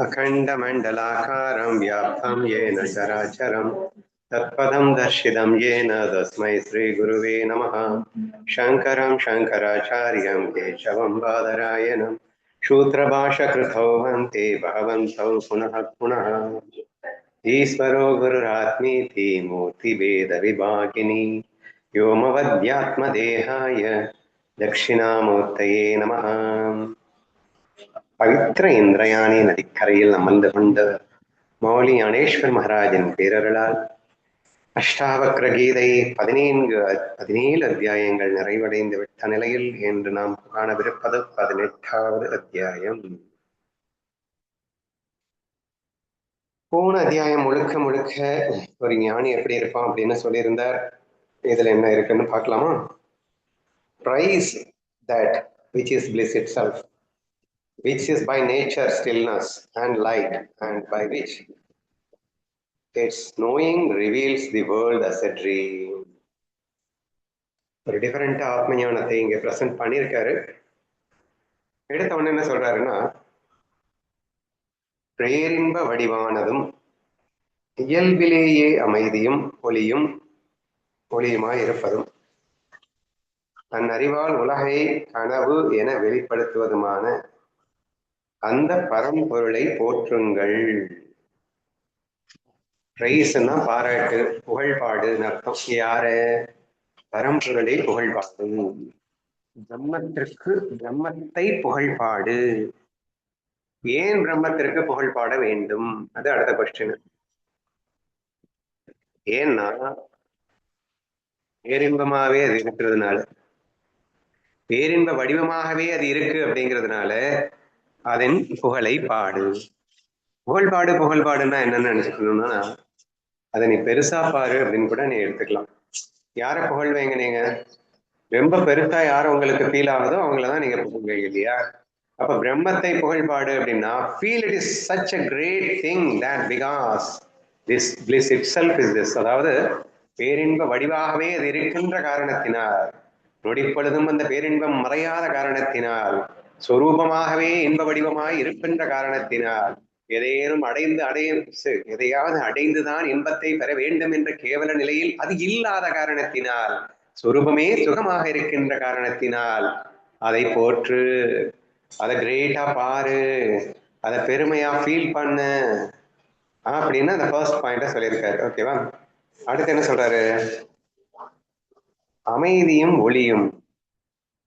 अखण्डमण्डलाकारं व्याप्तं येन चराचरं तत्पदं दर्शितं येन तस्मै श्रीगुरुवे नमः। शङ्करं शङ्कराचार्यं केशवं बादरायणं सूत्रभाषकृतौ वन्ते भगवन्तौ पुनः पुनः। ईश्वरो गुरुरात्मीति मूर्तिभेदविभागिनी व्योमवद्यात्मदेहाय दक्षिणामूर्तये नमः। பவித்திர இந்திரயாணி நதிக்கரையில் அமர்ந்து கொண்டு மௌலி ஞானேஸ்வர் மகாராஜின் பேரருளால் அஷ்டாவக்ர கீதை 17 அத்தியாயங்கள் நிறைவடைந்து விட்ட நிலையில் இன்று நாம் காணவிருப்பது 18வது அத்தியாயம். போன அத்தியாயம் முழுக்க முழுக்க ஒரு ஞானி எப்படி இருப்பான் அப்படின்னு சொல்லியிருந்தார். இதுல என்ன இருக்குன்னு பார்க்கலாமா? Praise that which is bliss itself, which is by nature stillness and light, and by which its knowing reveals the world as a dream. ஒரு டிஃபரெண்ட் ஆத்ம ஞானத்தை இங்க பிரசன்ட் பண்ணியிருக்காரு. எடுத்தவொன்னு என்ன சொல்றாருன்னா, பேரின்ப வடிவானதும் இயல்பிலேயே அமைதியும் ஒளியுமாய் இருப்பதும் தன் அறிவால் உலகை கனவு என வெளிப்படுத்துவதுமான அந்த பரம்பொருளை போற்றுங்கள். பிரைஸ்னா பாராட்டு, புகழ்பாடுன்னு அர்த்தம். யாரு? பரம்பொருளை புகழ்பாடு, பிரம்மத்தை புகழ்பாடு. ஏன் பிரம்மத்திற்கு புகழ்பாட வேண்டும்? அது அடுத்த கொஸ்டின். ஏன்னா பேரின்பமாவே அது இருக்கிறதுனால, பேரின்ப வடிவமாகவே அது இருக்கு அப்படிங்கிறதுனால அதன் புகழை பாடு. புகழ்பாடுன்னா என்னன்னு நினைச்சுக்கணும்னா, அதை நீ பெருசா பாரு அப்படின்னு கூட நீ எடுத்துக்கலாம். யாரை புகழ்வீங்க நீங்க? ரொம்ப பெருசா யார் உங்களுக்கு ஃபீல் ஆகுதோ அவங்களதான் நீங்க புகழ்வீங்க இல்லையா? அப்ப பிரம்மத்தை புகழ்பாடு அப்படின்னா, feel it is such a great thing that because this bliss itself is this, அதாவது பேரின்ப வடிவாகவே அது இருக்கின்ற காரணத்தினால், நொடிப்பொழுதும் அந்த பேரின்பம் மறையாத காரணத்தினால், சொரூபமாகவே இன்ப வடிவமாய் இருக்கின்ற காரணத்தினால், எதையாவது அடைந்துதான் இன்பத்தை பெற வேண்டும் என்ற கேவல நிலையில் அது இல்லாத காரணத்தினால், சொரூபமே சுகமாக இருக்கின்ற காரணத்தினால் அதை போற்று, அதை கிரேட்டா பாரு, அதை பெருமையா ஃபீல் பண்ணு அப்படின்னு அந்த ஃபர்ஸ்ட் பாயிண்ட சொல்லியிருக்காரு. ஓகேவா? அடுத்து என்ன சொல்றாரு? அமைதியும் ஒளியும்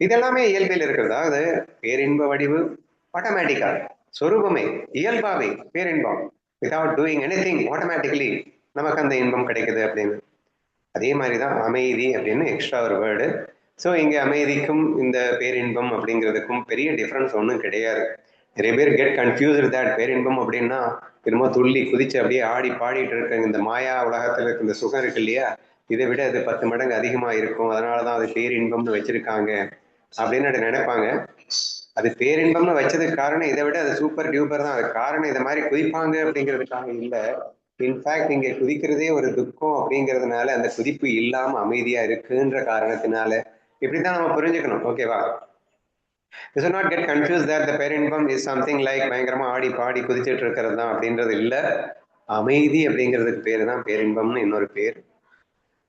இதெல்லாமே இயல்பில் இருக்கிறது. அதாவது பேரின்ப வடிவு ஆட்டோமேட்டிக்கா, சொரூபமே இயல்பாவே பேரின்பம், வித்வுட் டூயிங் எனிதிங் ஆட்டோமேட்டிக்கலி நமக்கு அந்த இன்பம் கிடைக்குது அப்படின்னு. அதே மாதிரிதான் அமைதி அப்படின்னு எக்ஸ்ட்ரா ஒரு வேர்டு. ஸோ இங்க அமைதிக்கும் இந்த பேரின்பம் அப்படிங்கிறதுக்கும் பெரிய டிஃப்ரென்ஸ் ஒன்றும் கிடையாது. நிறைய பேர் கெட் கன்ஃபியூஸ்டு தட் பேரின்பம் அப்படின்னா திரும்ப துள்ளி குதிச்சு அப்படியே ஆடி பாடிட்டு இருக்க இந்த மாயா உலகத்துல இருக்க இந்த சுகம் இருக்கு இல்லையா, இதை விட அது 10 மடங்கு அதிகமா இருக்கும், அதனாலதான் அது பேரின்பம்னு வச்சிருக்காங்க அப்படின்னு நினைப்பாங்க. அது பேரின்பம்னு வச்சதுக்கு காரணம் இதை விட அது சூப்பர் டியூப்பர் தான். அது காரணம் இதை மாதிரி குதிப்பாங்க அப்படிங்கிறதுக்காக இல்லை. இன்ஃபேக்ட் இங்க குதிக்கிறதே ஒரு துக்கம் அப்படிங்கிறதுனால, அந்த குதிப்பு இல்லாம அமைதியா இருக்குன்ற காரணத்தினால இப்படித்தான் நம்ம புரிஞ்சுக்கணும். ஓகேவா? You should not get confused that the பேரின்பம் is something like பயங்கரமா ஆடி பாடி குதிச்சுட்டு இருக்கிறது தான் அப்படின்றது இல்ல. அமைதி அப்படிங்கிறதுக்கு பேரு தான் பேரின்பம்னு இன்னொரு பேர்.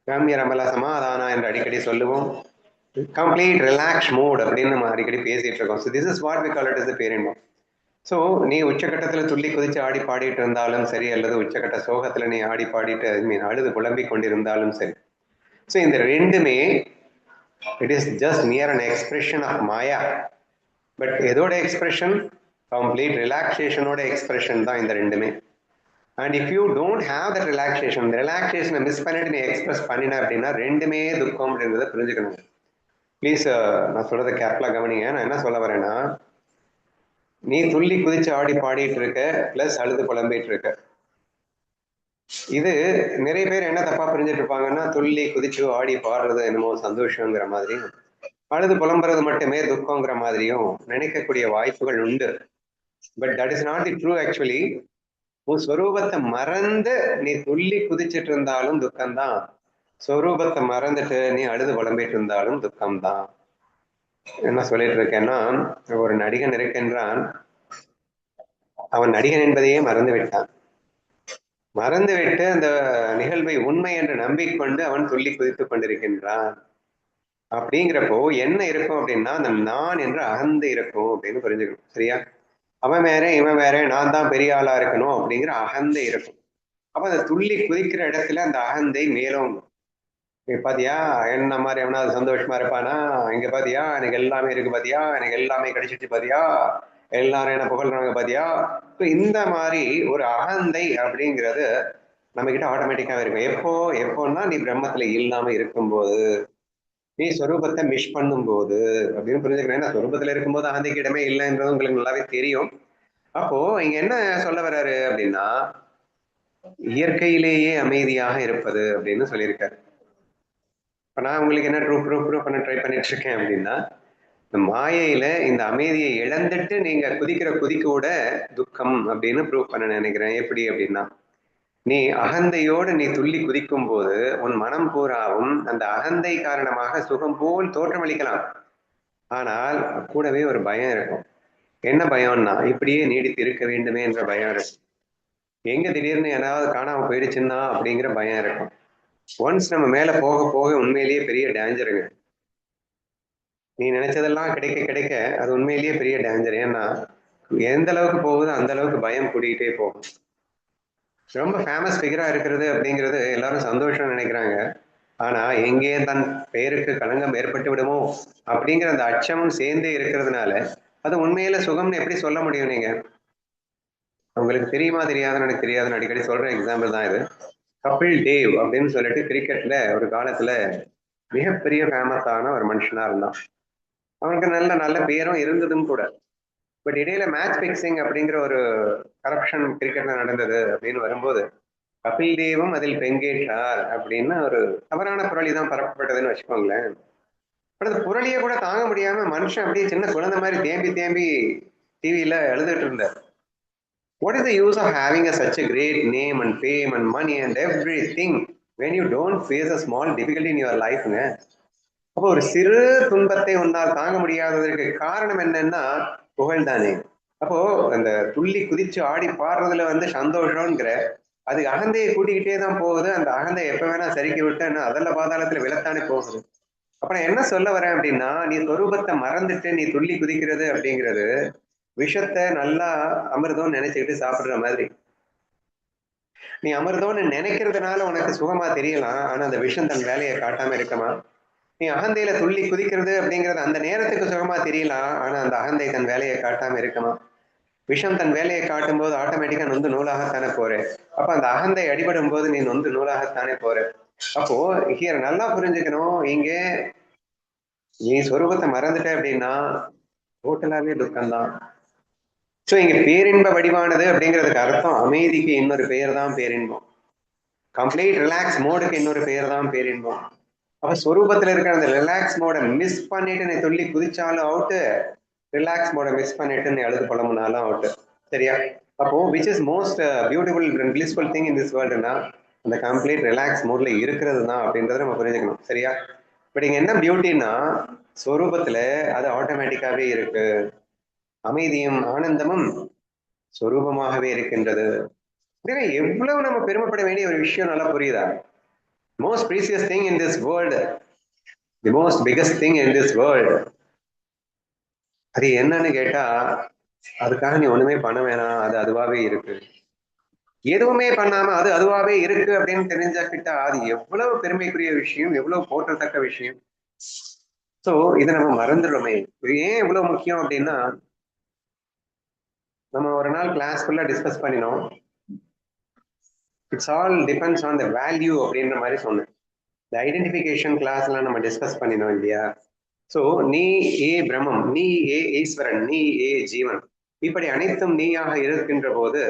ரம்ய ரமல சமாதானா என்று அடிக்கடி சொல்லுவோம். கம்ப்ளீட் ரிலாக்ஸ் மோட் அப்படின்னு நம்ம அடிக்கடி பேசிட்டு இருக்கோம். So this is what we call it as the பேரின்பம். ஸோ நீ உச்சக்கட்டத்துல துள்ளி குதிச்சு ஆடி பாடிட்டு இருந்தாலும் சரி, அல்லது உச்சக்கட்ட சோகத்துல நீ ஆடி பாடிட்டு அழுது புலம்பிக் கொண்டிருந்தாலும் சரி, ஸோ இந்த ரெண்டுமே it is just near an expression of maya. But எதோட எக்ஸ்பிரஷன்? கம்ப்ளீட் ரிலாக்ஸேஷனோட எக்ஸ்பிரஷன் தான் இந்த ரெண்டுமே. And if you don't have that ரிலாக்ஸேஷனை மிஸ் பண்ணிட்டு நீ எக்ஸ்பிரஸ் பண்ணின அப்படின்னா ரெண்டுமே துக்கம் அப்படின்றத புரிஞ்சுக்கணும். ப்ளீஸ் நான் சொல்றதை கேர்ஃபுல்லா கவனிங்க. நான் என்ன சொல்ல வரேன்னா, நீ துள்ளி குதிச்சு ஆடி பாடிட்டு இருக்க, பிளஸ் அழுது புலம்பிட்டு இருக்க. இது நிறைய பேர் என்ன தப்பா புரிஞ்சுட்டு இருப்பாங்கன்னா, துள்ளி குதிச்சு ஆடி பாடுறது என்னமோ சந்தோஷங்கிற மாதிரியும், அழுது புலம்புறது மட்டுமே துக்கங்கிற மாதிரியும் நினைக்கக்கூடிய வாய்ப்புகள் உண்டு. But that is not the true. Actually உன் ஸ்வரூபத்தை மறந்து நீ துள்ளி குதிச்சுட்டு இருந்தாலும் துக்கம்தான், ஸ்வரூபத்தை மறந்துட்டு நீ அழுது புலம்பிட்டு இருந்தாலும் துக்கம்தான். என்ன சொல்லிட்டு இருக்கேன்னா, ஒரு நடிகன் இருக்கின்றான், அவன் நடிகன் என்பதையே மறந்து விட்டான். மறந்துவிட்டு அந்த நிகழ்வை உண்மை என்று நம்பிக்கொண்டு அவன் துள்ளி குதித்துக் கொண்டிருக்கின்றான். அப்படிங்கிறப்போ என்ன இருக்கும் அப்படின்னா, அந்த நான் என்ற அகந்தை இருக்கும் அப்படின்னு புரிஞ்சுக்கணும். சரியா? அவன் வேற, இவன் வேற, நான் தான் பெரிய ஆளா இருக்கணும் அப்படிங்கிற அகந்தை இருக்கும். அப்ப அந்த துள்ளி குதிக்கிற இடத்துல அந்த அகந்தை மேலும் பாத்தியா, என்ன மாதிரி எவனாவது சந்தோஷமா இருப்பானா, இங்க பாத்தியா எனக்கு எல்லாமே இருக்கு, பாத்தியா எனக்கு எல்லாமே கிடைச்சிச்சு, பாத்தியா எல்லாரும் என்ன புகழ்றாங்க, பாத்தியா. இந்த மாதிரி ஒரு அகந்தை அப்படிங்கிறது நம்ம கிட்ட ஆட்டோமேட்டிக்காவே இருக்கும். எப்போன்னா நீ பிரம்மத்துல இல்லாம இருக்கும்போது, நீ சொரூபத்தை மிஸ் பண்ணும் போது அப்படின்னு புரிஞ்சுக்கிறேன். ஏன்னா சொரூபத்துல இருக்கும்போது அகந்தைக்கு இடமே இல்லைன்றது உங்களுக்கு நல்லாவே தெரியும். அப்போ இங்க என்ன சொல்ல வர்றாரு அப்படின்னா, இயற்கையிலேயே அமைதியாக இருப்பது அப்படின்னு சொல்லியிருக்காரு. இப்ப நான் உங்களுக்கு என்ன ப்ரூவ் பண்ண ட்ரை பண்ணிட்டு இருக்கேன் அப்படின்னா, இந்த மாயையில இந்த அமைதியை இழந்துட்டு நீங்க குதிக்கிற குதிக்கூட துக்கம் அப்படின்னு ப்ரூவ் பண்ண நினைக்கிறேன். எப்படி அப்படின்னா, நீ அகந்தையோடு நீ துள்ளி குதிக்கும் போது உன் மனம் பூராவும் அந்த அகந்தை காரணமாக சுகம் போல் தோற்றமளிக்கலாம். ஆனால் கூடவே ஒரு பயம் இருக்கும். என்ன பயம்னா, இப்படியே நீடித்து இருக்க வேண்டுமே என்ற பயம் இருக்கும். எங்க திடீர்னு ஏதாவது காணாம போயிடுச்சுன்னா அப்படிங்கிற பயம் இருக்கும். ஒன்ஸ் நம்ம மேல போக போக உண்மையிலேயே பெரிய டேஞ்சருங்க. நீ நினைச்சதெல்லாம் கிடைக்க கிடைக்க அது உண்மையிலேயே பெரிய டேஞ்சர். ஏன்னா எந்த அளவுக்கு போகுதோ அந்த அளவுக்கு பயம் கூட்டிகிட்டே போகும். ரொம்ப ஃபேமஸ் ஃபிகரா இருக்கிறது அப்படிங்கிறது எல்லாரும் சந்தோஷம் நினைக்கிறாங்க. ஆனா எங்கே தன் பெயருக்கு களங்கம் ஏற்பட்டு விடுமோ அப்படிங்கிற அந்த அச்சமும் சேர்ந்தே இருக்கிறதுனால அது உண்மையில சுகம்னு எப்படி சொல்ல முடியும்? நீங்க உங்களுக்கு தெரியுமா தெரியாதுன்னு எனக்கு தெரியாதுன்னு அடிக்கடி சொல்ற எக்ஸாம்பிள் தான் இது. கபில் தேவ் அப்படின்னு சொல்லிட்டு கிரிக்கெட்ல ஒரு காலத்துல மிகப்பெரிய ஃபேமஸான ஒரு மனுஷனா இருந்தான். அவனுக்கு நல்ல நல்ல பேரும் இருந்ததும் கூட. பட் இடையில மேட்ச் பிக்சிங் அப்படிங்கிற ஒரு கரப்ஷன் கிரிக்கெட்ல நடந்தது அப்படின்னு வரும்போது கபில் தேவும் அதில் பங்கேற்றார் அப்படின்னு ஒரு தவறான புரளி தான் பரப்பப்பட்டதுன்னு வச்சுக்கோங்களேன். அந்த புரளியை கூட தாங்க முடியாம மனுஷன் அப்படியே சின்ன குழந்தை மாதிரி தேம்பி தேம்பி டிவியில எழுதிட்டு இருந்தார். What is the use of having such a great name and fame and money and everything when you don't face a small difficulty in your life? அப்போ ஒரு சிறு துன்பத்தை உன்னால் தாங்க முடியாததற்கு காரணம் என்னன்னா புகழ் தானே. அப்போ அந்த துள்ளி குதிச்சு ஆடி பாடுறதுல சந்தோஷம்ங்கிற அது அகந்தையை கூட்டிக்கிட்டே தான் போகுது. அந்த அகந்தை எப்ப வேணா சரிக்கி விட்டு அதெல்லாம் பாதாளத்துல விழத்தானே போகுது. அப்புறம் என்ன சொல்ல வரேன் அப்படின்னா, நீ சொரூபத்தை மறந்துட்டு நீ துள்ளி குதிக்கிறது அப்படிங்கிறது விஷத்தை நல்லா அமிர்தம் நினைச்சுக்கிட்டு சாப்பிடுற மாதிரி. நீ அமிர்தம்னு நினைக்கிறதுனால உனக்கு சுகமா தெரியலாம். ஆனா அந்த விஷம் தன் வேலையை காட்டாம இருக்கமா. நீ அகந்தையில துள்ளி குதிக்கிறது அப்படிங்கிறது அந்த நேரத்துக்கு சுகமா தெரியலாம். ஆனா அந்த அகந்தை தன் வேலையை காட்டாம இருக்கமா. விஷம் தன் வேலையை காட்டும் போது ஆட்டோமேட்டிக்கா நொந்து நூலாகத்தானே போற. அப்ப அந்த அகந்தை அடிபடும் போது நீ நொந்து நூலாகத்தானே போற. அப்போ ஹியர் நல்லா புரிஞ்சுக்கணும். இங்க நீ சொரூபத்தை மறந்துட்ட அப்படின்னா டோட்டலாவே துக்கம்தான். சோ இங்க பேரின்ப வடிவானது அப்படிங்கிறதுக்கு அர்த்தம் அமைதிக்கு இன்னொரு பெயர் தான் பேரின்பம். கம்ப்ளீட் ரிலாக்ஸ் மோடுக்கு இன்னொரு பெயர் தான் பேரின்பம். அப்ப சொரூபத்துல இருக்கிற அந்த ரிலாக்ஸ் மோட மிஸ் பண்ணிட்டு நீ சொல்லி குதிச்சாலும் அவுட்டு, ரிலாக்ஸ் மோட மிஸ் பண்ணிட்டு நீ அழுது புலம்புனாலும் அவுட்டு. சரியா? அப்போ which is most beautiful and blissful thing in this வேர்ல்டுனா அந்த கம்ப்ளீட் ரிலாக்ஸ் மோட்ல இருக்கிறது தான் அப்படின்றத நம்ம புரிஞ்சுக்கணும். சரியா? பட் இங்க என்ன பியூட்டின்னா சொரூபத்துல அது ஆட்டோமேட்டிக்காவே இருக்கு. அமைதியும் ஆனந்தமும் சொரூபமாகவே இருக்கின்றது. எவ்வளவு நம்ம பெருமைப்பட வேண்டிய ஒரு விஷயம் நல்லா புரியுதா? Most precious thing in this world, the most biggest thing in this world, அது என்னன்னு கேட்டா அதுக்காக நீ ஒண்ணுமே பண்ண வேணாம், அது அதுவாவே இருக்கு. எதுவுமே பண்ணாம அது அதுவாவே இருக்கு அப்படின்னு தெரிஞ்சாக்கிட்டா அது எவ்வளவு பெருமைக்குரிய விஷயம், எவ்வளவு போற்றத்தக்க விஷயம். சோ இதை நம்ம மறந்துடுறோமே. இது ஏன் இவ்வளவு முக்கியம் அப்படின்னா, நம்ம ஒரு நாள் கிளாஸ் ஃபுல்லா டிஸ்கஸ் பண்ணினோம். It's all depends on the value அப்படின்ற மாதிரி சொன்னேன். இந்த ஐடென்டிபிகேஷன் கிளாஸ்ல நம்ம டிஸ்கஸ் பண்ணினோம் இல்லையா? சோ நீ ஏ பிரம்மம், நீ ஏ ஈஸ்வரன், நீ ஏ ஜீவன், இப்படி அனைத்தும் நீயாக இருக்கின்ற போது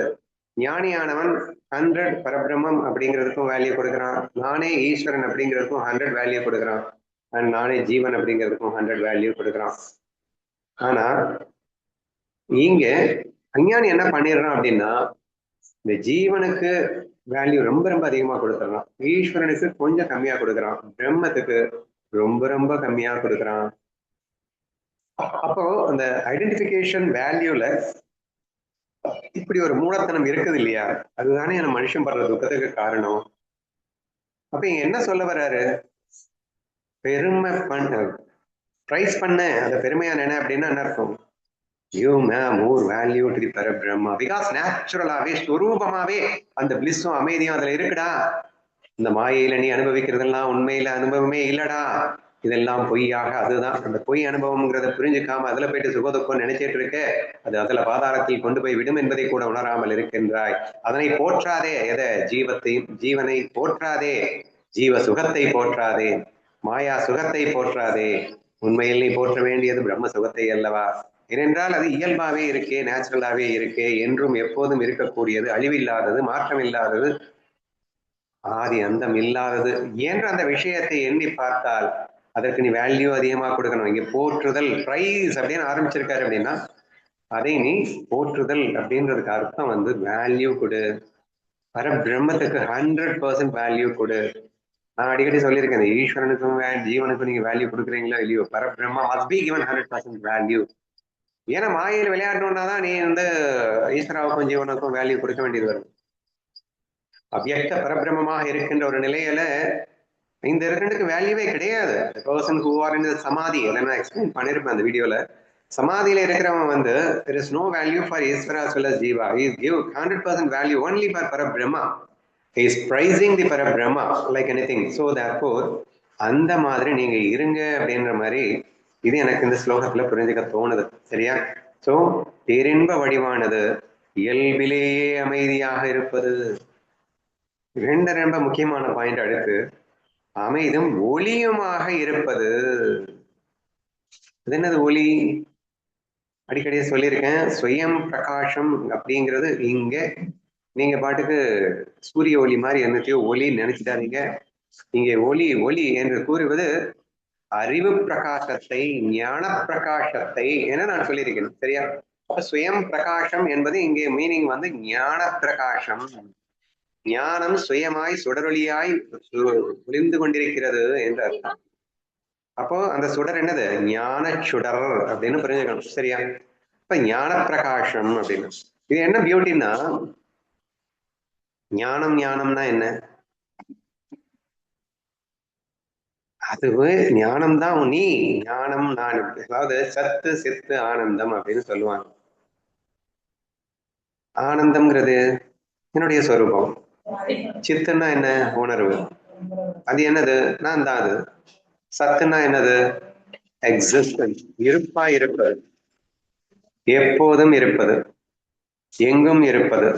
ஞானியானவன் 100 பரபிரம்மம் அப்படிங்கிறதுக்கும் வேல்யூ கொடுக்குறான், நானே ஈஸ்வரன் அப்படிங்கிறதுக்கும் 100 வேல்யூ கொடுக்குறான், அண்ட் நானே ஜீவன் அப்படிங்கிறதுக்கும் 100 வேல்யூ கொடுக்குறான். ஆனா இங்க அஞ்ஞானி என்ன பண்ணிடுறான் அப்படின்னா, இந்த ஜீவனுக்கு வேல்யூ ரொம்ப ரொம்ப அதிகமா கொடுத்துறான், ஈஸ்வரனுக்கு கொஞ்சம் கம்மியா கொடுக்குறான், பிரம்மத்துக்கு ரொம்ப ரொம்ப கம்மியா கொடுக்குறான். அப்போ அந்த ஐடென்டிபிகேஷன் வேல்யூல இப்படி ஒரு மூடத்தனம் இருக்குது இல்லையா? அதுதானே நம்ம மனுஷன் படுற துக்கத்துக்கு காரணம். அப்ப இங்க என்ன சொல்ல வர்றாரு? பெருமை பண்ண பிரைஸ் பண்ண அந்த பெருமையா நினை அப்படின்னா என்ன அர்த்தம்? You more value to the Parabrahma because நேச்சுரலாவே ஸ்வரூபமாவே அந்த பிளிஸும் அமைதியும் அதுல இருக்குடா. இந்த மாயையில நீ அனுபவிக்கிறதெல்லாம் உண்மையில அனுபவமே இல்லடா, இதெல்லாம் பொய்யாக. அதுதான் அந்த பொய் அனுபவம்ங்கிறத புரிஞ்சுக்காம அதுல போயிட்டு சுகதுக்கம் நினைச்சிட்டு இருக்க, அது அதுல பாதாளத்தில் கொண்டு போய் விடும் என்பதை கூட உணராமல் இருக்கின்றாய். அதனை போற்றாதே, எதை? ஜீவனை போற்றாதே, ஜீவ சுகத்தை போற்றாதே, மாயா சுகத்தை போற்றாதே. உண்மையில் நீ போற்ற வேண்டியது பிரம்ம சுகத்தை அல்லவா? ஏனென்றால் அது இயல்பாவே இருக்கே, நேச்சுரலாவே இருக்கே, என்றும் எப்போதும் இருக்கக்கூடியது, அழிவில்லாதது, மாற்றம் இல்லாதது, ஆதி அந்தம் இல்லாதது என்ற அந்த விஷயத்தை எண்ணி பார்த்தால் அதற்கு நீ வேல்யூ அதிகமா கொடுக்கணும். இங்க போற்றுதல் பிரைஸ் அப்படின்னு ஆரம்பிச்சிருக்காரு அப்படின்னா அதை நீ போற்றுதல் அப்படின்றதுக்கு அர்த்தம் வந்து வேல்யூ கொடு. பரபிரம்மத்துக்கு 100% வேல்யூ கொடு. நான் அடிக்கடி சொல்லியிருக்கேன், ஈஸ்வரனுக்கும் ஜீவனுக்கும் நீங்க வேல்யூ கொடுக்குறீங்களோ இல்லையோ, பரபிரம்மா மஸ்ட் பி கிவன் 100% வேல்யூ. ஏன்னா மாயையில் விளையாடணும்னா தான் நீ வந்து ஈஸ்வராவுக்கும் ஜீவனுக்கும் வேல்யூ கொடுக்க வேண்டியது வரும். அவ்யக்த பரபிரமமாக இருக்கின்ற ஒரு நிலையில இந்த ரெண்டுக்கு வேல்யூவே கிடையாது. பர்சன் ஹூ ஆர் இன் சமாதி, அதை நான் எக்ஸ்பிளைன் பண்ணிருப்பேன் அந்த வீடியோல. சமாதியில இருக்கிறவன் வந்து there is no value for ஈஸ்வரா as well as Jeeva. He is give 100% value only for பரபிரம்மா. He is praising the பரபிரம்மா like anything. So therefore அந்த மாதிரி நீங்க இருங்க அப்படின்ற மாதிரி இது எனக்கு இந்த ஸ்லோகத்துல புரிஞ்சுக்க தோணுது. சரியா? சோ பேரின்ப வடிவானது இயல்பிலேயே அமைதியாக இருப்பது. ரொம்ப முக்கியமான பாயிண்ட். அடுத்து அமைதும் ஒளியுமாக இருப்பது. அது என்னது ஒளி? அடிக்கடியே சொல்லியிருக்கேன், சுயம் பிரகாசம் அப்படிங்கிறது இங்க நீங்க பாட்டுக்கு சூரிய ஒளி மாதிரி என்னத்தையோ ஒளி நினைச்சிட்டாதீங்க. இங்கே ஒளி ஒளி என்று கூறுவது அறிவு பிரகாசத்தை, ஞான பிரகாசத்தை என நான் சொல்லியிருக்கேன். சரியா? சுயம் பிரகாசம் என்பது இங்கே மீனிங் வந்து ஞான பிரகாசம். ஞானம் சுயமாய் சுடரொளியாய் ஒளிந்து கொண்டிருக்கிறது என்று அர்த்தம். அப்போ அந்த சுடர் என்னது? ஞான சுடர் அப்படின்னு புரிஞ்சுக்கணும். சரியா? இப்ப ஞான பிரகாசம் அப்படின்னு இது என்ன பியூட்டின்னா, ஞானம் ஞானம்னா என்ன? அது ஞானம் தான் நீ, ஞானம் நான். அதாவது சத்து சித்து ஆனந்தம் அப்படின்னு சொல்லுவாங்க. ஆனந்தம்ங்கிறது என்னுடைய சொரூபம். சித்துன்னா என்ன? உணர்வு. அது என்னது? நான் தான் அது. சத்துனா என்னது? எக்ஸிஸ்டன்ஸ், இருப்பா இருப்பது, எப்போதும் இருப்பது, எங்கும் இருப்பது,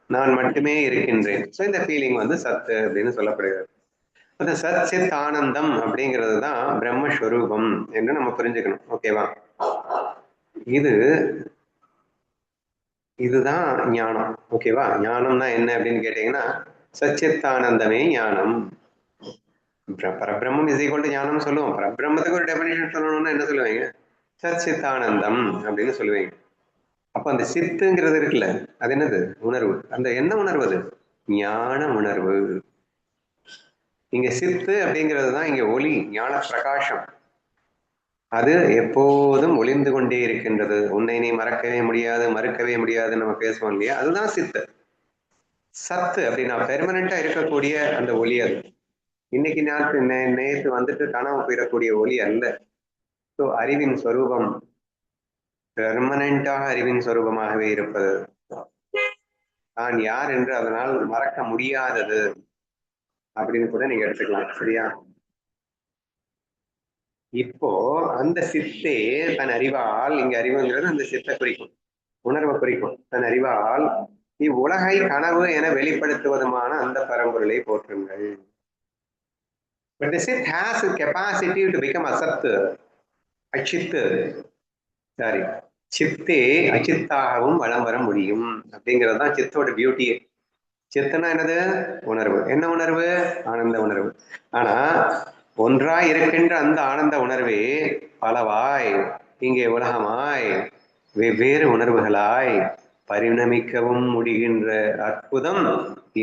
நான் மட்டுமே இருக்கின்றேன். ஸோ இந்த ஃபீலிங் வந்து சத்து அப்படின்னு சொல்லப்படுகிறது. அந்த சத் சித் ஆனந்தம் அப்படிங்கிறது தான் பிரம்மஸ்வரூபம் என்று நம்ம புரிஞ்சுக்கணும். ஓகேவா? இதுதான் ஞானம். ஓகேவா? ஞானம்னா என்ன அப்படின்னு கேட்டீங்கன்னா சச்சித்தானந்தமே ஞானம். பரபிரம்மம் இஸ் ஈக்குவல் டு ஞானம் சொல்லுவோம். பரபிரம்மத்துக்கு ஒரு டெபினிஷன் சொல்லணும்னா என்ன சொல்லுவீங்க? சச்சித்தானந்தம் அப்படின்னு சொல்லுவீங்க. அப்ப அந்த சித்துங்கிறது இருக்குல்ல, அது என்னது? உணர்வு. அந்த என்ன உணர்வு? அது ஞான உணர்வு. இங்க சித்து அப்படிங்கிறது தான் இங்க ஒளி, ஞான பிரகாசம். அது எப்போதும் ஒளிந்து கொண்டே இருக்கின்றது. உன்னை நீ மறக்கவே முடியாது, மறுக்கவே முடியாது நம்ம பேசுவோம் இல்லையா? அதுதான் சித்து. சத்து அப்படின்னா பெர்மனண்டா இருக்கக்கூடிய அந்த ஒளி. அது இன்னைக்கு நேற்று வந்துட்டு காணாம போயிடக்கூடிய ஒளி அல்ல. ஸோ அறிவின் ஸ்வரூபம் பெர்மனண்டாக அறிவின் ஸ்வரூபமாகவே இருப்பது. நான் யார் என்று அதனால் மறக்க முடியாதது அப்படின்னு கூட நீங்க எடுத்துக்கலாம். சரியா? இப்போ அந்த சித்தே தன் அறிவால், இங்க அறிவுங்கிறது அந்த சித்தை குறிக்கும், உணர்வை குறிக்கும். தன் அறிவால் இவ்வுலகை கனவு என வெளிப்படுத்துவதுமான அந்த பரம்பொருளை போற்றுங்கள். But the sit has a capacity to become asat, அச்சித்து. சாரி, சித்தே அச்சித்தாகவும் வளம் வர முடியும் அப்படிங்கிறது தான் சித்தோட பியூட்டியே. சித்தனா என்னது? உணர்வு. என்ன உணர்வு? ஆனந்த உணர்வு. ஆனா ஒன்றாய் இருக்கின்ற அந்த ஆனந்த உணர்வே பலவாய், இங்கே உலகமாய் வெவ்வேறு உணர்வுகளாய் பரிணமிக்கவும் முடிகின்ற அற்புதம்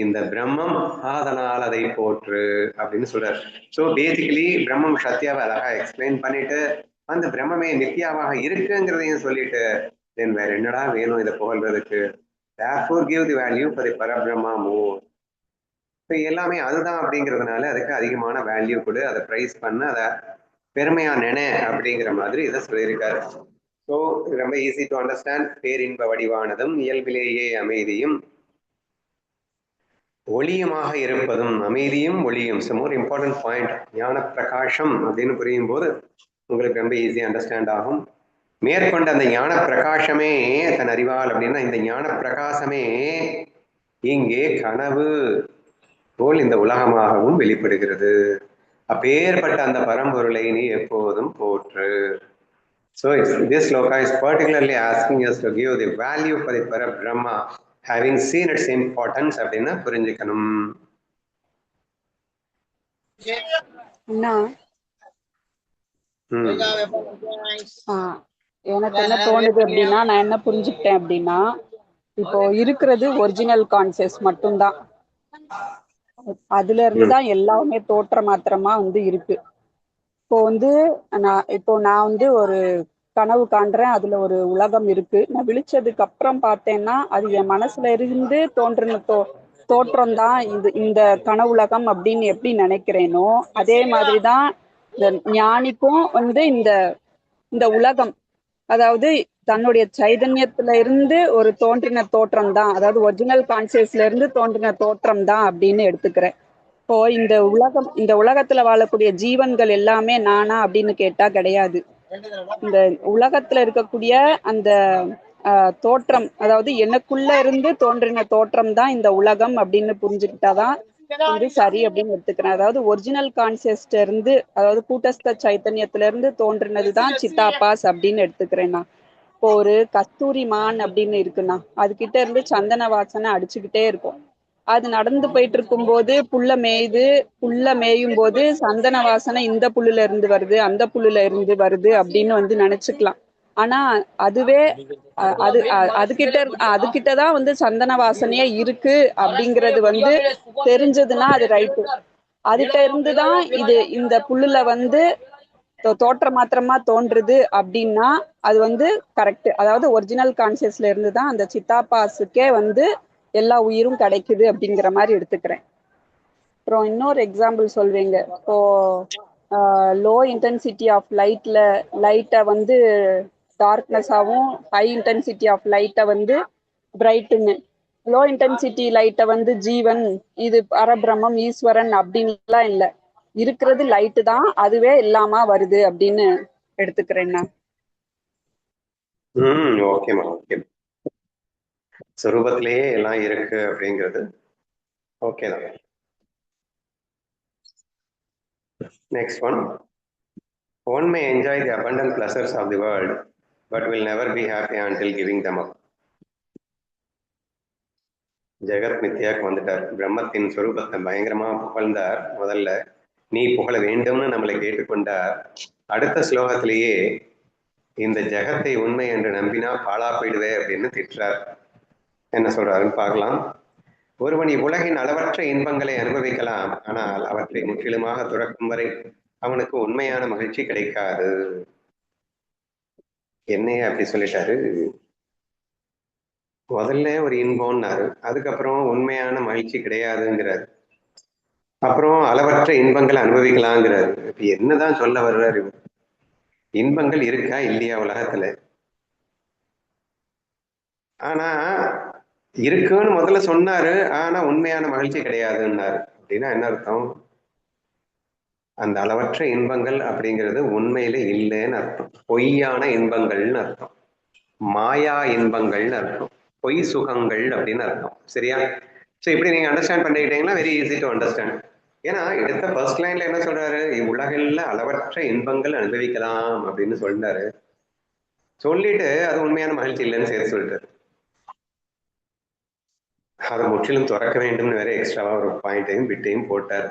இந்த பிரம்மம். அதனால் அதை போற்று அப்படின்னு சொல்றாரு. ஸோ பேசிக்கலி பிரம்மம் சத்யாவை அழகா எக்ஸ்பிளைன் பண்ணிட்டு அந்த பிரம்மமே நித்யாவாக இருக்குங்கிறதையும் சொல்லிட்டு தென் வேற என்னடா வேணும் இதை புகழ்றதுக்கு? therefore give the value for the பரபிரம்மா more. இப்போ எல்லாமே அதுதான் அப்படிங்கிறதுனால அதுக்கு அதிகமான வேல்யூ கொடு, அதை ப்ரைஸ் பண்ண, அதை பெருமையா நினை அப்படிங்கிற மாதிரி இதை சொல்லியிருக்காரு. ஸோ ரொம்ப ஈஸி டு அண்டர்ஸ்டாண்ட். பேரின்ப வடிவானதும் இயல்பிலேயே அமைதியும் ஒளியுமாக இருப்பதும். அமைதியும் ஒளியும் மோர் இம்பார்ட்டன்ட் பாயிண்ட். ஞான பிரகாசம் அப்படின்னு புரியும் போது உங்களுக்கு ரொம்ப ஈஸியா அண்டர்ஸ்டாண்ட் ஆகும். மேற்கொண்ட அந்த ஞான பிரகாசமே தன் அறிவால் அப்படின்னா இந்த ஞான பிரகாசமே இங்கே கனவு போல் இந்த உலகமாகவும் வெளிப்படுகிறது. அப்பேற்பட்ட அந்த பரம்பொருளை நீ எப்போதும் போற்று. So this sloka is particularly asking us to give the value for the Parabrahma, having seen its importance அப்படின்னா புரிஞ்சுக்கணும். எனக்கு என்ன தோணுது அப்படின்னா, நான் என்ன புரிஞ்சுக்கிட்டேன் அப்படின்னா, இப்போ இருக்கிறது ஒரிஜினல் கான்சியஸ் மட்டும்தான். அதுல இருந்துதான் எல்லாமே தோற்ற மாத்திரமா இருக்கு. இப்போ நான் ஒரு கனவு காண்றேன், அதுல ஒரு உலகம் இருக்கு. நான் விழிச்சதுக்கு அப்புறம் பார்த்தேன்னா அது என் மனசுல இருந்து தோன்றின தோற்றம் தான் இந்த கனவுலகம் அப்படின்னு எப்படி நினைக்கிறேனோ அதே மாதிரிதான் இந்த ஞானிக்கும் இந்த இந்த உலகம், அதாவது தன்னுடைய சைதன்யத்துல இருந்து ஒரு தோன்றின தோற்றம் தான், அதாவது ஒரிஜினல் கான்சியஸ்ல இருந்து தோன்றின தோற்றம் தான் அப்படின்னு எடுத்துக்கிறேன். இப்போ இந்த உலகத்துல வாழக்கூடிய ஜீவன்கள் எல்லாமே நானா அப்படின்னு கேட்டா கிடையாது. இந்த உலகத்துல இருக்கக்கூடிய அந்த தோற்றம், அதாவது எனக்குள்ள இருந்து தோன்றின தோற்றம் தான் இந்த உலகம் அப்படின்னு புரிஞ்சுக்கிட்டாதான் சரி அப்படின்னு எடுத்துக்கிறேன். அதாவது ஒரிஜினல் கான்சியஸ்ட இருந்து, அதாவது கூட்டஸ்த சைத்தன்யத்துல இருந்து தோன்றினதுதான் சித்தாபாஸ் அப்படின்னு எடுத்துக்கிறேன். நான் இப்போ ஒரு கஸ்தூரி மான் அப்படின்னு இருக்குன்னா அதுகிட்ட இருந்து சந்தன வாசனை அடிச்சுக்கிட்டே இருக்கும். அது நடந்து போயிட்டு இருக்கும் போது புல்ல மேயும் போது சந்தன வாசனை இந்த புல்லுல இருந்து வருது, அந்த புல்லுல இருந்து வருது அப்படின்னு நினைச்சுக்கலாம். ஆனா அதுவே அதுகிட்டதான் சந்தன வாசனையே இருக்கு அப்படிங்கிறது தெரிஞ்சதுன்னா அது ரைட்டு. அதுகிட்ட இருந்துதான் இந்த புல்லுல தோற்ற மாத்திரமா தோன்றுது அப்படின்னா அது கரெக்ட். அதாவது ஒரிஜினல் கான்சியஸ்ல இருந்துதான் அந்த சித்தாபாஸுக்கே எல்லா உயிரும் கிடைக்குது அப்படிங்கிற மாதிரி எடுத்துக்கிறேன். அப்புறம் இன்னொரு எக்ஸாம்பிள் சொல்வீங்க. இப்போ லோ இன்டென்சிட்டி ஆஃப் லைட்டை டார்க்னஸாவும் ஹை இன்டென்சிட்டி ஆஃப் லைட்டை பிரைட்டுன்னு, லோ இன்டென்சிட்டி லைட்டை ஜீவன், இது பரபிரம்மம், ஈஸ்வரன் அப்படின்லாம் இல்லை. இருக்கிறது லைட்டு தான், அதுவே இல்லாம வருது அப்படின்னு எடுத்துக்கிறேன் நான். ஓகேமா, ஓகே. சொரூபத்திலேயே எல்லாம் இருக்கு அப்படிங்கிறது ஓகே தான். Next one may enjoy the abundant pleasures of the world but will never be happy until giving them up. ஜெகத் மித்யாக்கு வந்துட்டார். பிரம்மத்தின் சொரூபத்தை பயங்கரமா புகழ்ந்தார். முதல்ல நீ புகழ வேண்டும்னு நம்மளை கேட்டுக்கொண்டார். அடுத்த ஸ்லோகத்திலேயே இந்த ஜெகத்தை உண்மை என்று நம்பினா பாழா போயிடுவே அப்படின்னு திட்டுறார். என்ன சொல்றாருன்னு பார்க்கலாம். ஒருவன் இவ்வுலகின் அளவற்ற இன்பங்களை அனுபவிக்கலாம், ஆனால் அவற்றை முற்றிலுமாக துறக்கும் வரை அவனுக்கு உண்மையான மகிழ்ச்சி கிடைக்காது. என்னையே அப்படி சொல்லிட்டாரு. முதல்ல ஒரு இன்பம்னாரு, அதுக்கப்புறம் உண்மையான மகிழ்ச்சி கிடையாதுங்கிறாரு, அப்புறம் அளவற்ற இன்பங்களை அனுபவிக்கலாங்கிறாரு. இப்ப என்னதான் சொல்ல வர்றாரு? இன்பங்கள் இருக்கா இல்லையா உலகத்துல? ஆனா இருக்குன்னு முதல்ல சொன்னாரு, ஆனா உண்மையான மகிழ்ச்சி கிடையாதுன்னாரு. அப்படின்னா என்ன அர்த்தம்? அந்த அளவற்ற இன்பங்கள் அப்படிங்கிறது உண்மையில இல்லைன்னு அர்த்தம். பொய்யான இன்பங்கள்னு அர்த்தம், மாயா இன்பங்கள்னு அர்த்தம், பொய் சுகங்கள் அப்படின்னு அர்த்தம். சரியா? ஸோ இப்படி நீங்க அண்டர்ஸ்டாண்ட் பண்ணிக்கிட்டீங்கன்னா வெரி ஈஸி டு அண்டர்ஸ்டாண்ட். ஏன்னா எடுத்த ஃபர்ஸ்ட் லைன்ல என்ன சொல்றாரு? இவ்வுலகில் அளவற்ற இன்பங்கள் அனுபவிக்கலாம் அப்படின்னு சொல்றாரு. சொல்லிட்டு அது உண்மையான மகிழ்ச்சி இல்லைன்னு சேர்த்து சொல்லிட்டாரு. அதை முற்றிலும் துறக்க வேண்டும்னு வேற எக்ஸ்ட்ராவா ஒரு பாயிண்டையும் பிட்டையும் போட்டார்.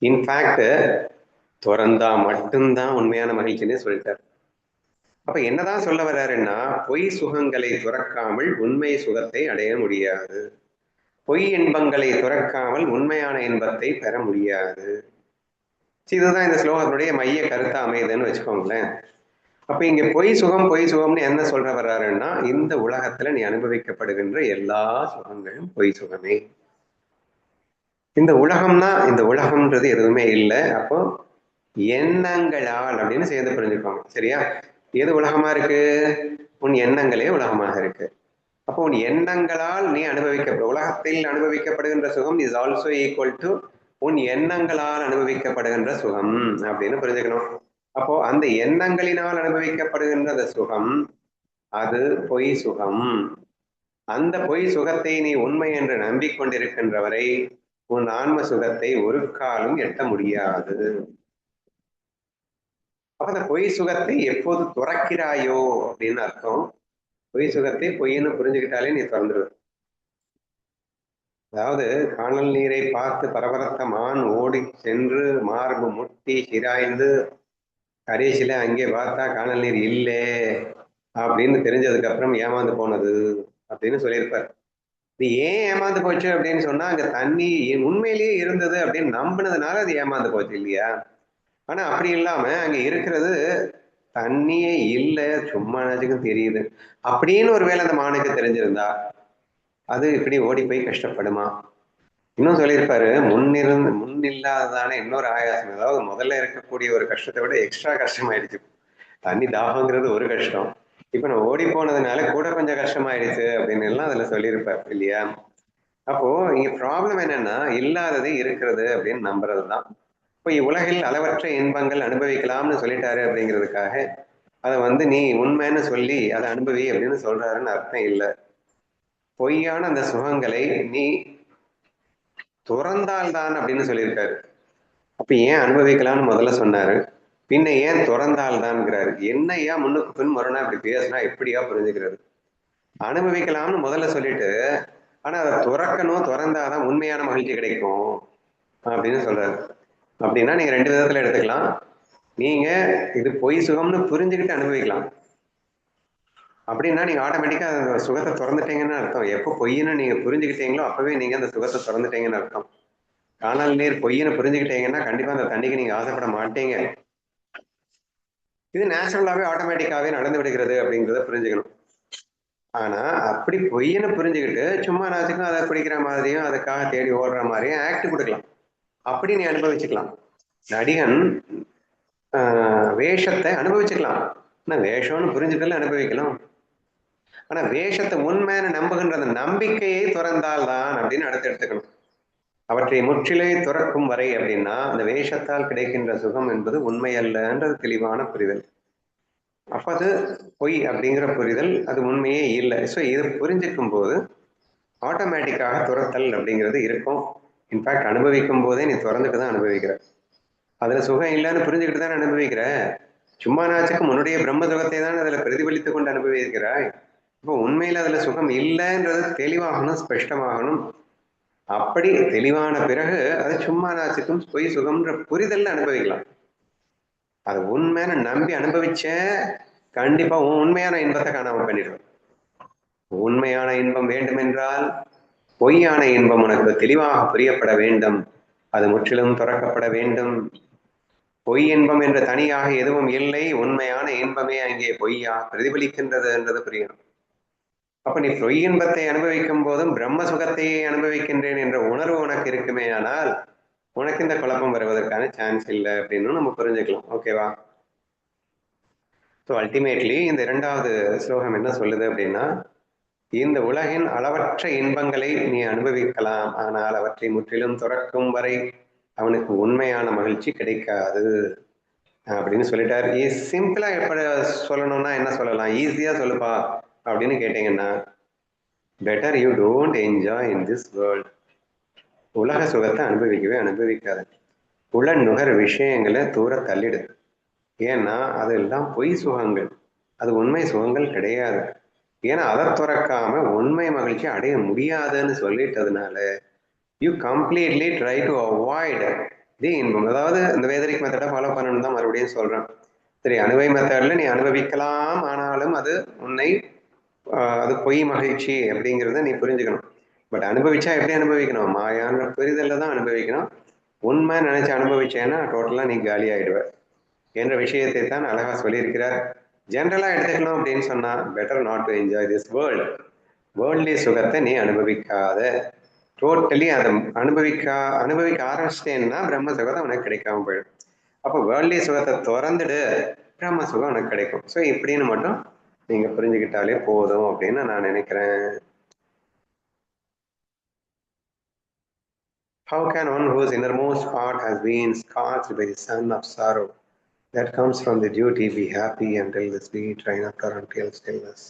இன்ஃபேக்ட் துறந்தா மட்டும்தான் உண்மையான மகிழ்ச்சின்னு சொல்லிட்டார். அப்ப என்னதான் சொல்ல வர்றாருன்னா, பொய் சுகங்களை துறக்காமல் உண்மை சுகத்தை அடைய முடியாது, பொய் இன்பங்களை துறக்காமல் உண்மையான இன்பத்தை பெற முடியாது. இதுதான் இந்த ஸ்லோகத்தினுடைய மைய கருத்தா அமையுதுன்னு வச்சுக்கோங்களேன். அப்ப இங்க பொய் சுகம்னு என்ன சொல்ற வர்றாருன்னா, இந்த உலகத்துல நீ அனுபவிக்கப்படுகின்ற எல்லா சுகங்களும் பொய் சுகமே. இந்த உலகம்ன்றது எதுவுமே இல்லை. அப்போ எண்ணங்களால் அப்படின்னு சேர்ந்து புரிஞ்சுக்கோங்க. சரியா? எது உலகமா இருக்கு? உன் எண்ணங்களே உலகமாக இருக்கு. அப்போ உன் எண்ணங்களால் நீ உலகத்தில் அனுபவிக்கப்படுகின்ற சுகம் இஸ் ஆல்சோ ஈக்குவல் டு உன் எண்ணங்களால் அனுபவிக்கப்படுகின்ற சுகம் அப்படின்னு புரிஞ்சுக்கணும். அப்போ அந்த எண்ணங்களினால் அனுபவிக்கப்படுகின்ற அந்த சுகம் அது பொய் சுகம். அந்த பொய் சுகத்தை நீ உண்மை என்று நம்பிக்கொண்டிருக்கின்ற வரை உன் ஆன்ம சுகத்தை ஒரு காலம் எட்ட முடியாது. அப்ப அந்த பொய் சுகத்தை எப்போது துறக்கிறாயோ அப்படின்னு அர்த்தம். பொய் சுகத்தை பொய்ன்னு புரிஞ்சுக்கிட்டாலே நீ திறந்துடுவ. அதாவது காணல் நீரை பார்த்து பரபரத்த மான் ஓடி சென்று மார்பு முட்டி சிராய்ந்து கடைசியில அங்கே பார்த்தா காணல் நீர் இல்லை அப்படின்னு தெரிஞ்சதுக்கு அப்புறம் ஏமாந்து போனது அப்படின்னு சொல்லியிருப்பார். இது ஏன் ஏமாந்து போச்சு அப்படின்னு சொன்னா அங்க தண்ணி உண்மையிலேயே இருந்தது அப்படின்னு நம்பினதுனால அது ஏமாந்து போச்சு இல்லையா? ஆனா அப்படி இல்லாம அங்க இருக்கிறது தண்ணியே இல்லை, சும்மா நினைச்சுக்கும் தெரியுது அப்படின்னு ஒரு வேளை அந்த மானுக்கு தெரிஞ்சிருந்தா அது இப்படி ஓடி போய் கஷ்டப்படுமா? இன்னும் சொல்லியிருப்பாரு, முன் இல்லாததான இன்னொரு ஆயாசம். அதாவது முதல்ல இருக்கக்கூடிய ஒரு கஷ்டத்தை விட எக்ஸ்ட்ரா கஷ்டமாயிடுச்சு. தண்ணி தாகங்கிறது ஒரு கஷ்டம், இப்ப நான் ஓடி போனதுனால கூட கொஞ்சம் கஷ்டமாயிடுச்சு அப்படின்னு எல்லாம் அதுல சொல்லியிருப்பார் இல்லையா? அப்போ இங்க ப்ராப்ளம் என்னன்னா, இல்லாதது இருக்கிறது அப்படின்னு நம்புறதுதான். இப்போ உலகில் அளவற்ற இன்பங்கள் அனுபவிக்கலாம்னு சொல்லிட்டாரு அப்படிங்கிறதுக்காக அதை நீ உண்மைன்னு சொல்லி அதை அனுபவி அப்படின்னு சொல்றாருன்னு அர்த்தம் இல்லை. பொய்யான அந்த சுகங்களை நீ துறந்தால்தான் அப்படின்னு சொல்லியிருக்காரு. அப்ப ஏன் அனுபவிக்கலாம்னு முதல்ல சொன்னாரு, பின்ன ஏன் துறந்தால்தான்ங்கிறாரு. என்னையா முன்னுக்கு பின் முரணா இப்படி பேசினா எப்படியா புரிஞ்சுக்கிறது? அனுபவிக்கலாம்னு முதல்ல சொல்லிட்டு ஆனா அதை துறக்கணும், துறந்தாதான் உண்மையான மகிழ்ச்சி கிடைக்கும் அப்படின்னு சொல்றாரு. அப்படின்னா நீங்க ரெண்டு விதத்துல எடுத்துக்கலாம். நீங்க இது பொய் சுகம்னு புரிஞ்சுக்கிட்டு அனுபவிக்கலாம். அப்படின்னா நீங்க ஆட்டோமேட்டிக்கா அந்த சுகத்தை திறந்துட்டீங்கன்னு அர்த்தம். எப்போ பொய்ன்னு நீங்க புரிஞ்சுக்கிட்டீங்களோ அப்பவே நீங்க அந்த சுகத்தை திறந்துட்டீங்கன்னு அர்த்தம். காணல் நீர் பொய்ன்னு புரிஞ்சுக்கிட்டீங்கன்னா கண்டிப்பா அந்த தண்ணிக்கு நீங்க ஆசைப்பட மாட்டீங்க. இது நேச்சுரலாவே ஆட்டோமேட்டிக்காவே நடந்து விடுகிறது அப்படிங்கிறத புரிஞ்சுக்கணும். ஆனா அப்படி பொய்ன்னு புரிஞ்சுக்கிட்டு சும்மா நாச்சுக்கும் அதை குடிக்கிற மாதிரியும் அதுக்காக தேடி ஓடுற மாதிரியும் ஆக்ட் கொடுக்கலாம். அப்படி நீ அனுபவிச்சுக்கலாம். நடிகன் வேஷத்தை அனுபவிச்சுக்கலாம். ஆனா வேஷம்னு புரிஞ்சுக்கல அனுபவிக்கலாம். ஆனா வேஷத்தை உண்மையான நம்புகின்ற அந்த நம்பிக்கையை துறந்தால்தான் அப்படின்னு அடுத்து எடுத்துக்கணும். அவற்றை முற்றிலே துறக்கும் வரை அப்படின்னா அந்த வேஷத்தால் கிடைக்கின்ற சுகம் என்பது உண்மை அல்லன்றது தெளிவான புரிதல். அப்ப அது பொய் அப்படிங்கிற புரிதல், அது உண்மையே இல்லை. ஸோ இது புரிஞ்சுக்கும் போது ஆட்டோமேட்டிக்காக துரத்தல் அப்படிங்கிறது இருக்கும். இன்ஃபேக்ட் அனுபவிக்கும் போதே நீ திறந்துட்டு தான் அனுபவிக்கிற. அதுல சுகம் இல்லைன்னு புரிஞ்சுக்கிட்டு தான் அனுபவிக்கிற. சும்மா நாச்சுக்கு உன்னுடைய பிரம்ம சுகத்தை தான் அதுல பிரதிபலித்து கொண்டு அனுபவிக்கிறாய். இப்போ உண்மையில அதுல சுகம் இல்லைன்றது தெளிவாகணும், ஸ்பஷ்டமாகணும். அப்படி தெளிவான பிறகு அது சும்மா நாச்சுக்கும் பொய் சுகம்ன்ற புரிதல்ல அனுபவிக்கலாம். அது உண்மையான நம்பி அனுபவிச்ச கண்டிப்பா உண்மையான இன்பத்தை காணாம பண்ணிடுவேன். உண்மையான இன்பம் வேண்டும் என்றால் பொய்யான இன்பம் உனக்கு தெளிவாக புரியப்பட வேண்டும். அது முற்றிலும் துறக்கப்பட வேண்டும். பொய் இன்பம் என்று தனியாக எதுவும் இல்லை. உண்மையான இன்பமே அங்கே பொய்யா பிரதிபலிக்கின்றது என்றது புரியும். அப்ப நீ பொய் இன்பத்தை அனுபவிக்கும் போதும் பிரம்ம சுகத்தையே அனுபவிக்கின்றேன் என்ற உணர்வு உனக்கு இருக்குமே, ஆனால் உனக்கு இந்த குழப்பம் வருவதற்கான சான்ஸ் இல்லை அப்படின்னு நம்ம புரிஞ்சுக்கலாம். ஓகேவா? ஸோ அல்டிமேட்லி இந்த இரண்டாவது ஸ்லோகம் என்ன சொல்லுது அப்படின்னா, இந்த உலகின் அளவற்ற இன்பங்களை நீ அனுபவிக்கலாம், ஆனால் அவற்றை முற்றிலும் துறக்கும் வரை அவனுக்கு உண்மையான மகிழ்ச்சி கிடைக்காது அப்படின்னு சொல்லிட்டார். சிம்பிளா எப்படி சொல்லணும்னா என்ன சொல்லலாம்? ஈஸியா சொல்லுப்பா அப்படின்னு கேட்டீங்கன்னா, better you don't enjoy in this world. உலக சுகத்தை அனுபவிக்கவே அனுபவிக்காது. நுகர் விஷயங்களை தூர தள்ளிடு. ஏன்னா அதெல்லாம் பொய் சுகங்கள், அது உண்மை சுகங்கள் கிடையாது. ஏன்னா அதை துறக்காம உண்மை மகிழ்ச்சி அடைய முடியாதுன்னு சொல்லிட்டதுனால you completely try to avoid the inbam. அதாவது இந்த வேதரிக் மெத்தடை ஃபாலோ பண்ணணும்னு தான் மறுபடியும் சொல்றேன். சரி, அனுபவி மெத்தட்ல நீ அனுபவிக்கலாம், ஆனாலும் அது உன்னை அது பொய் மகிழ்ச்சி அப்படிங்கிறத நீ புரிஞ்சுக்கணும். பட் அனுபவிச்சா எப்படி அனுபவிக்கணும்? மாயான புரிதல்ல தான் அனுபவிக்கணும். உண்மை நினைச்சு அனுபவிச்சேன்னா டோட்டலா நீ காலி ஆயிடுவ என்ற விஷயத்தை தான் அழகா சொல்லியிருக்கிறார். ஜென்ரலா எடுத்துக்கணும் அப்படின்னு சொன்னா better not to enjoy this world. Worldly சுகத்தை நீ அனுபவிக்காத. டோட்டலி அதை அனுபவிக்க ஆரம்பிச்சிட்டேன்னா பிரம்ம சுகத்தை உனக்கு கிடைக்காம போயிடும். அப்போ வேர்ல்ட்லி சுகத்தை திறந்துடு, பிரம்ம சுகம் உனக்கு கிடைக்கும். ஸோ இப்படின்னு மட்டும் நீங்க புரிஞ்சுக்கிட்டாலே போதும் அப்படின்னு நான் நினைக்கிறேன். How can one whose innermost part has been scorched by the sun of sorrow that comes from the duty be happy until the sweet rain of torrential stillness?